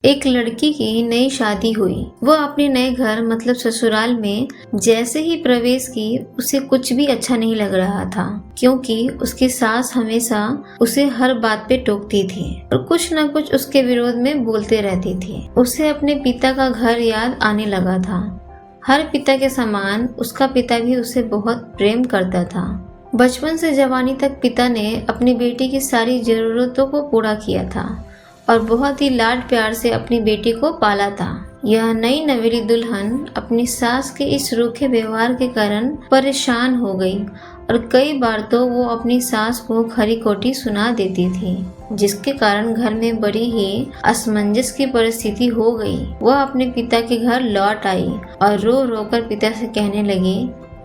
एक लड़की की नई शादी हुई। वो अपने नए घर मतलब ससुराल में जैसे ही प्रवेश की उसे कुछ भी अच्छा नहीं लग रहा था, क्योंकि उसकी सास हमेशा उसे हर बात पे टोकती थी और कुछ न कुछ उसके विरोध में बोलते रहती थी। उसे अपने पिता का घर याद आने लगा था। हर पिता के समान उसका पिता भी उसे बहुत प्रेम करता था। बचपन से जवानी तक पिता ने अपनी बेटी की सारी जरूरतों को पूरा किया था और बहुत ही लाड प्यार से अपनी बेटी को पाला था। यह नई नवेली दुल्हन अपनी सास के इस रूखे व्यवहार के कारण परेशान हो गई और कई बार तो वो अपनी सास को खरी खोटी सुना देती थी, जिसके कारण घर में बड़ी ही असमंजस की परिस्थिति हो गई। वह अपने पिता के घर लौट आई और रो रो कर पिता से कहने लगी,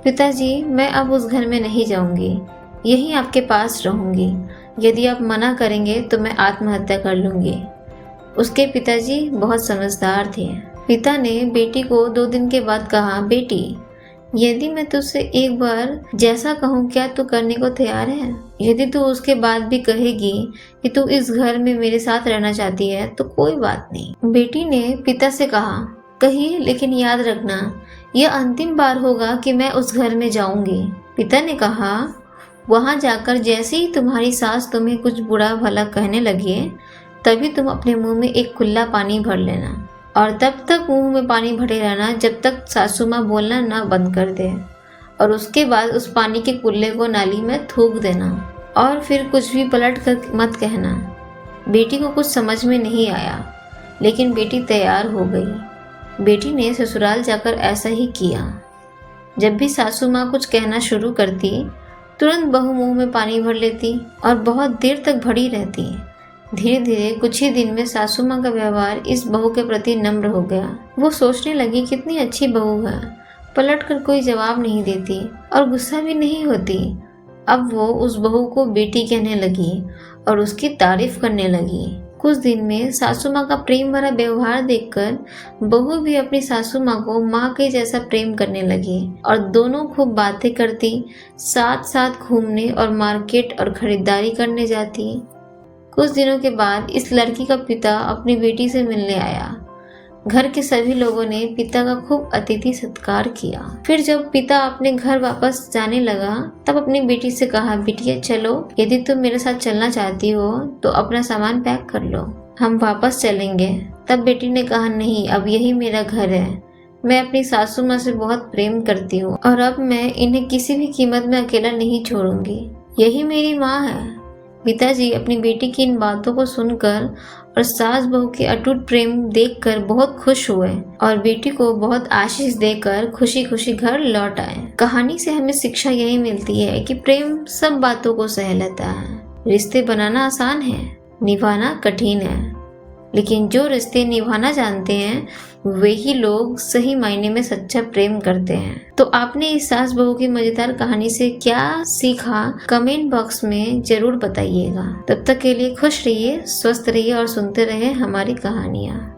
पिताजी, मैं अब उस घर में नहीं जाऊंगी, यहीं आपके पास रहूंगी। यदि आप मना करेंगे तो मैं आत्महत्या कर लूंगी। उसके पिताजी बहुत समझदार थे। पिता ने बेटी को 2 दिन के बाद कहा, बेटी, यदि मैं तुझसे एक बार जैसा कहूँ क्या तू करने को तैयार है? यदि तू उसके बाद भी कहेगी कि तू इस घर में मेरे साथ रहना चाहती है तो कोई बात नहीं। बेटी ने पिता से कहा, कहिए, लेकिन याद रखना यह अंतिम बार होगा कि मैं उस घर में जाऊंगी। पिता ने कहा, वहां जाकर जैसे ही तुम्हारी सास तुम्हें कुछ बुरा भला कहने लगे तभी तुम अपने मुंह में एक खुला पानी भर लेना और तब तक मुंह में पानी भरे रहना जब तक सासू माँ बोलना ना बंद कर दे, और उसके बाद उस पानी के कुल्ले को नाली में थूक देना और फिर कुछ भी पलट कर मत कहना। बेटी को कुछ समझ में नहीं आया, लेकिन बेटी तैयार हो गई। बेटी ने ससुराल जाकर ऐसा ही किया। जब भी सासू माँ कुछ कहना शुरू करती तुरंत बहू मुंह में पानी भर लेती और बहुत देर तक भरी रहती। धीरे धीरे कुछ ही दिन में सासू माँ का व्यवहार इस बहू के प्रति नम्र हो गया। वो सोचने लगी, कितनी अच्छी बहू है, पलट कर कोई जवाब नहीं देती और गुस्सा भी नहीं होती। अब वो उस बहू को बेटी कहने लगी और उसकी तारीफ करने लगी। कुछ दिन में सासू माँ का प्रेम भरा व्यवहार देखकर बहू भी अपनी सासू माँ को माँ के जैसा प्रेम करने लगी और दोनों खूब बातें करती, साथ साथ घूमने और मार्केट और खरीदारी करने जाती। कुछ दिनों के बाद इस लड़की का पिता अपनी बेटी से मिलने आया। घर के सभी लोगों ने पिता का खूब अतिथि सत्कार किया। फिर जब पिता अपने घर वापस जाने लगा तब अपनी बेटी से कहा, बिटिया चलो, यदि तुम मेरे साथ चलना चाहती हो तो अपना सामान पैक कर लो, हम वापस चलेंगे। तब बेटी ने कहा, नहीं, अब यही मेरा घर है, मैं अपनी सासू माँ से बहुत प्रेम करती हूँ और अब मैं इन्हें किसी भी कीमत में अकेला नहीं छोड़ूंगी, यही मेरी माँ है। पिताजी अपनी बेटी की इन बातों को सुनकर और सास बहू के अटूट प्रेम देखकर बहुत खुश हुए और बेटी को बहुत आशीष देकर खुशी खुशी घर लौट आए। कहानी से हमें शिक्षा यही मिलती है कि प्रेम सब बातों को सह लेता है। रिश्ते बनाना आसान है, निभाना कठिन है, लेकिन जो रिश्ते निभाना जानते हैं वही लोग सही मायने में सच्चा प्रेम करते हैं। तो आपने इस सास बहू की मजेदार कहानी से क्या सीखा, कमेंट बॉक्स में जरूर बताइएगा। तब तक के लिए खुश रहिए, स्वस्थ रहिए और सुनते रहिए हमारी कहानियाँ।